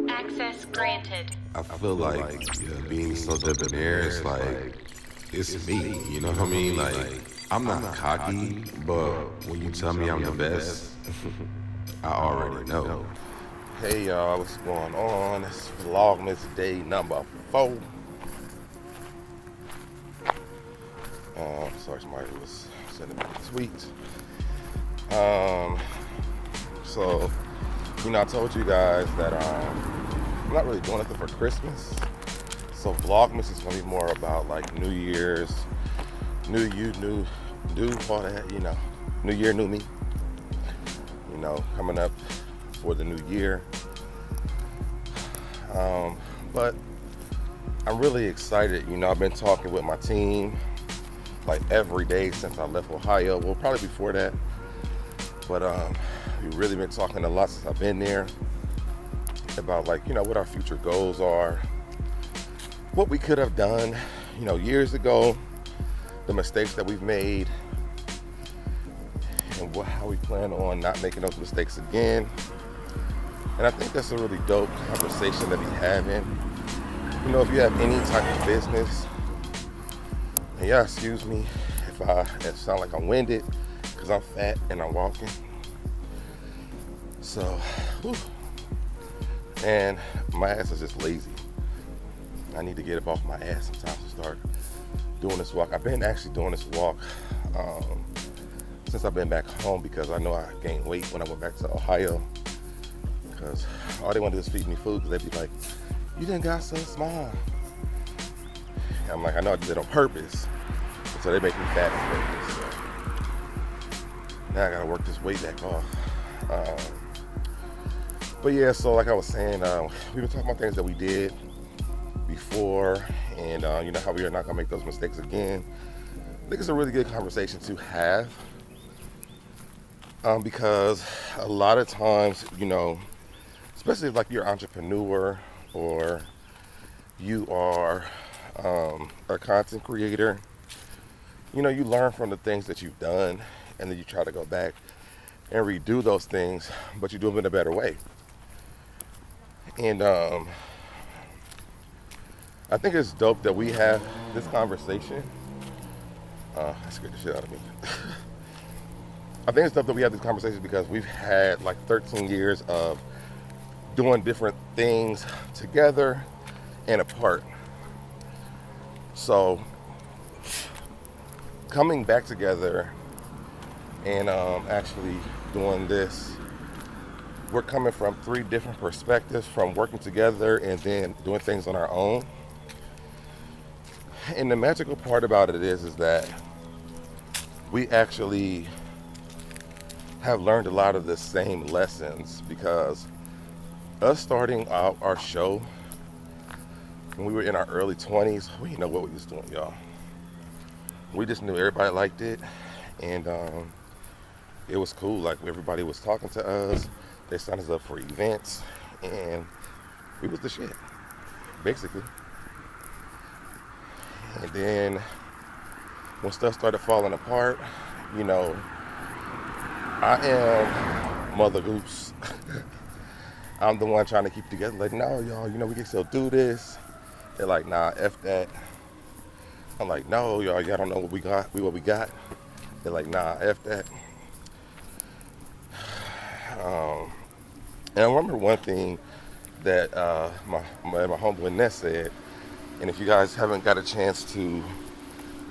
Access granted. I feel like being SoDebNair is like, it's me, you know what I mean? Like, I'm not cocky, but when you tell me I'm the best, I already know. Hey y'all, what's going on? It's Vlogmas day number 4. Sorry, somebody was sending me a tweet. So, I told you guys that I'm not really doing anything for Christmas. So Vlogmas is gonna be more about like New Year's, new you, new all that, New Year, new me. Coming up for the new year. But I'm really excited. I've been talking with my team like every day since I left Ohio. Well, probably before that. But we've really been talking a lot since I've been there about what our future goals are, what we could have done, years ago, the mistakes that we've made, and how we plan on not making those mistakes again. And I think that's a really dope conversation to be having. If you have any type of business, and excuse me if I sound like I'm winded, because I'm fat and I'm walking. So, whew. And my ass is just lazy. I need to get up off my ass sometimes to start doing this walk. I've been actually doing this walk since I've been back home, because I know I gained weight when I went back to Ohio. Because all they want to do is feed me food, because they'd be like, "You done got so small." And I'm like, I know I did it on purpose. So they make me fat on purpose. So now I gotta work this weight back off. But yeah, so like I was saying, we've been talking about things that we did before, and how we are not gonna make those mistakes again. I think it's a really good conversation to have, because a lot of times, especially if you're an entrepreneur or you are a content creator, you learn from the things that you've done, and then you try to go back and redo those things, but you do them in a better way. And I think it's dope that we have this conversation. That scared the shit out of me. I think it's dope that we have this conversation because we've had 13 years of doing different things together and apart. So coming back together and actually doing this, we're coming from 3 different perspectives, from working together and then doing things on our own. And the magical part about it is that we actually have learned a lot of the same lessons, because us starting out our show when we were in our early 20s, we didn't know what we was doing, y'all. We just knew everybody liked it, and it was cool. Everybody was talking to us. They signed us up for events, and we was the shit, basically. And then when stuff started falling apart, I am Mother Goose. I'm the one trying to keep together. No, y'all, we can still do this. They're like, nah, F that. I'm like, no, y'all don't know what we got. What we got. They're like, nah, F that. And I remember one thing that my homeboy Ness said, and if you guys haven't got a chance to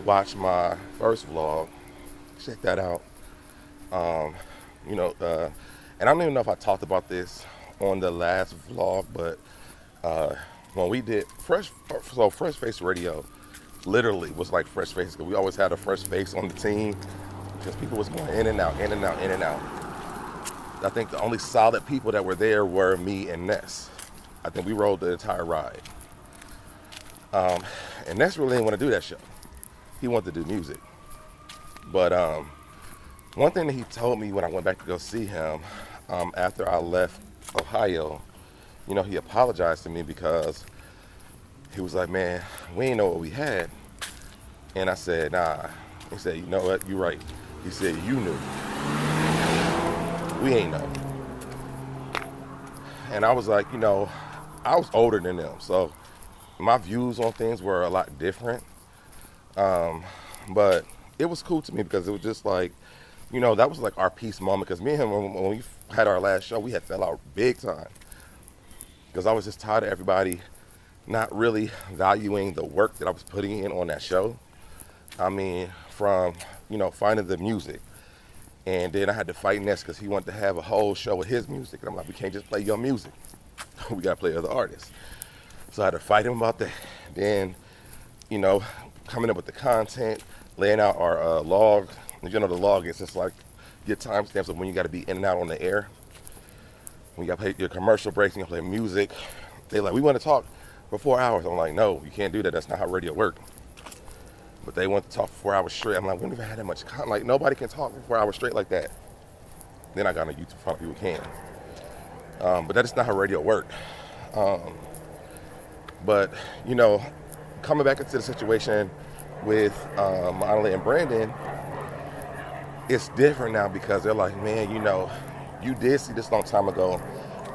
watch my first vlog, check that out. And I don't even know if I talked about this on the last vlog, but when we did Fresh Face Radio, literally was like Fresh Face, because we always had a fresh face on the team, because people was going in and out, in and out, in and out. I think the only solid people that were there were me and Ness. I think we rode the entire ride. And Ness really didn't want to do that show. He wanted to do music. But one thing that he told me when I went back to go see him after I left Ohio, he apologized to me, because he was like, "Man, we ain't know what we had." And I said, "Nah." He said, "You know what? You're right." He said, "You knew. We ain't know." And I was like, I was older than them, so my views on things were a lot different. But it was cool to me because it was just like, that was like our peace moment. Because me and him, when we had our last show, we had fell out big time. Because I was just tired of everybody not really valuing the work that I was putting in on that show. I mean, from, finding the music. And then I had to fight Ness because he wanted to have a whole show with his music. And I'm like, we can't just play your music. We got to play other artists. So I had to fight him about that. Then, coming up with the content, laying out our log. The log is just like your timestamps of when you got to be in and out on the air. When you got to play your commercial breaks, you got to play music. They're like, we want to talk for 4 hours. I'm like, no, you can't do that. That's not how radio works. But they want to talk for 4 hours straight. I'm like, we don't even have that much content. Like, nobody can talk for 4 hours straight like that. Then I got on YouTube, found people can. But that is not how radio works. But, coming back into the situation with Monale and Brandon, it's different now because they're like, man, you did see this long time ago.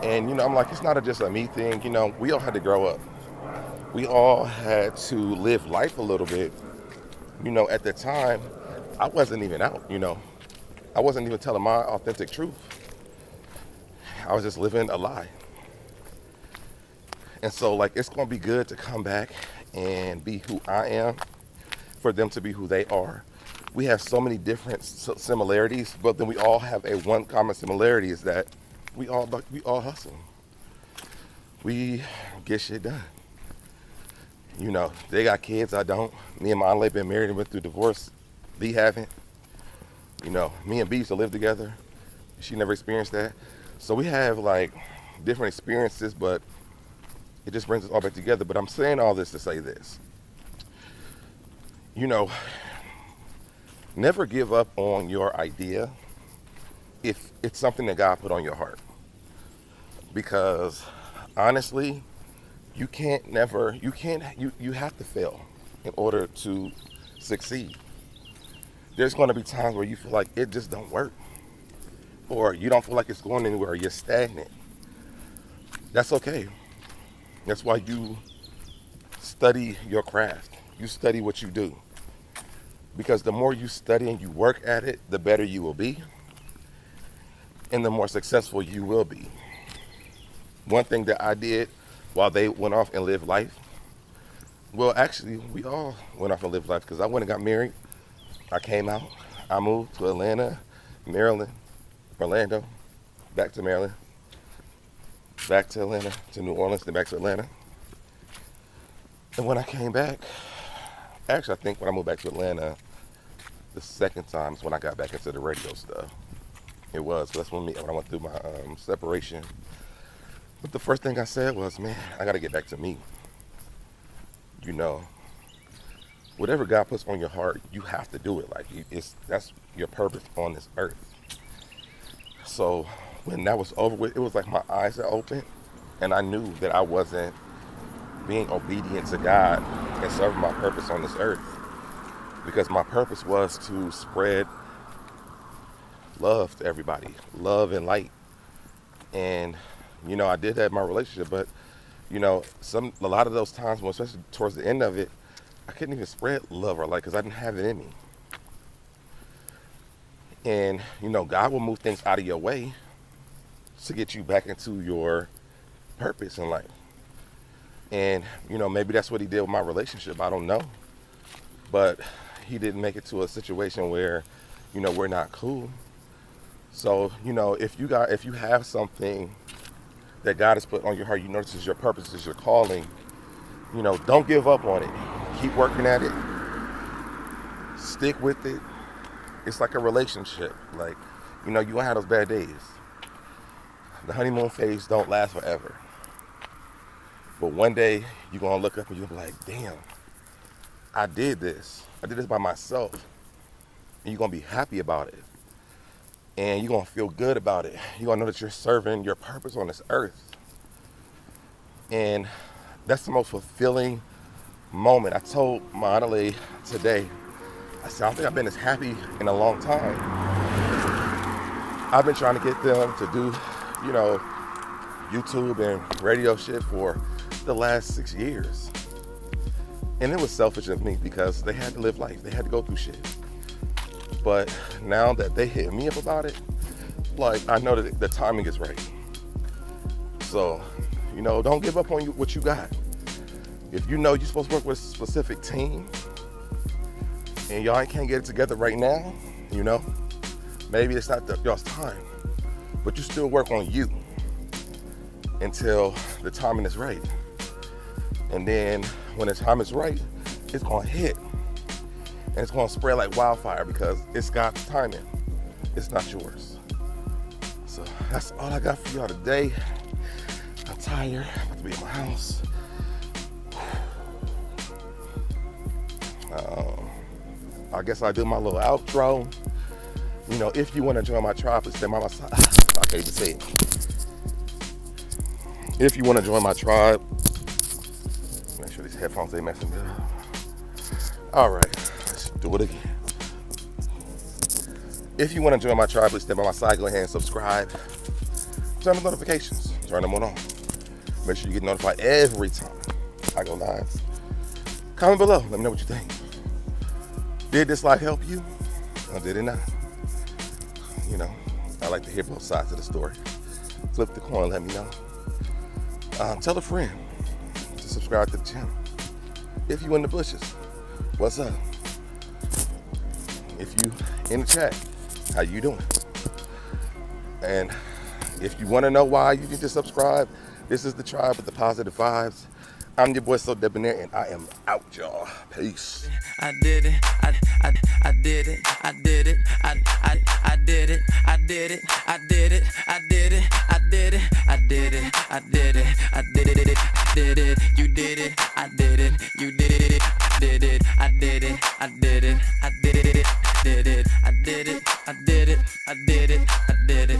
And, I'm like, it's not just a me thing. We all had to grow up. We all had to live life a little bit. At the time, I wasn't even out, I wasn't even telling my authentic truth. I was just living a lie. And so, like, it's going to be good to come back and be who I am for them to be who they are. We have so many different similarities, but then we all have a one common similarity is that we all hustle. We get shit done. They got kids, I don't. Me and Monale been married and went through divorce. B haven't. Me and B used to live together. She never experienced that. So we have like different experiences, but it just brings us all back together. But I'm saying all this to say this. Never give up on your idea if it's something that God put on your heart. Because honestly, you have to fail in order to succeed. There's going to be times where you feel like it just don't work. Or you don't feel like it's going anywhere, you're stagnant. That's okay. That's why you study your craft. You study what you do. Because the more you study and you work at it, the better you will be. And the more successful you will be. One thing that I did while they went off and lived life, well, actually, we all went off and lived life because I went and got married. I came out. I moved to Atlanta, Maryland, Orlando, back to Maryland, back to Atlanta, to New Orleans, then back to Atlanta. And when I came back, actually, I think when I moved back to Atlanta, the second time is when I got back into the radio stuff. It was. That's when I went through my separation. But the first thing I said was, man, I got to get back to me. Whatever God puts on your heart, you have to do it. Like, that's your purpose on this earth. So when that was over with, it was like my eyes are open, and I knew that I wasn't being obedient to God and serving my purpose on this earth. Because my purpose was to spread love to everybody, love and light. And I did that in my relationship, but a lot of those times, especially towards the end of it, I couldn't even spread love or light because I didn't have it in me. And God will move things out of your way to get you back into your purpose in life. And maybe that's what He did with my relationship. I don't know, but He didn't make it to a situation where we're not cool. So if you have something that God has put on your heart, this is your purpose, this is your calling, don't give up on it. Keep working at it. Stick with it. It's like a relationship. Like, you won't have those bad days. The honeymoon phase don't last forever. But one day, you're going to look up and you'll be like, damn, I did this. I did this by myself. And you're going to be happy about it. And you're going to feel good about it. You're going to know that you're serving your purpose on this earth. And that's the most fulfilling moment. I told Monale today, I said, I don't think I've been as happy in a long time. I've been trying to get them to do, YouTube and radio shit for the last 6 years. And it was selfish of me because they had to live life. They had to go through shit. But now that they hit me up about it, like, I know that the timing is right. So, you know, don't give up on what you got. If you know you're supposed to work with a specific team and y'all can't get it together right now, you know, maybe it's not y'all's time, but you still work on you until the timing is right. And then when the time is right, it's gonna hit. And it's gonna spread like wildfire because it's God's timing. It's not yours. So that's all I got for y'all today. I'm tired. I'm about to be at my house. I guess I'll do my little outro. You know, if you want to join my tribe, please stay by my side. I can't even say it. If you want to join my tribe, make sure these headphones ain't messing me up. All right, let's do it again. If you want to join my tribe, please stay by my side. Go ahead and subscribe. Turn the notifications. Turn them on. Make sure you get notified every time I go live. Comment below. Let me know what you think. Did this life help you, or did it not? You know, I like to hear both sides of the story. Flip the coin, let me know. Tell a friend to subscribe to the channel. If you in the bushes, what's up? If you in the chat, how you doing? And if you want to know why you need to subscribe, this is the tribe with the positive vibes. I'm your boy SoDebNair, and I am out, y'all. Peace. I did it. I did it. I did it. I did it. I did it. I did it. I did it. I did it. I did it. I did it. I did it. Did it. You did it. I did it. You did it. Did it. I did it. I did it. I did it. Did it. I did it. I did it. I did it. I did it.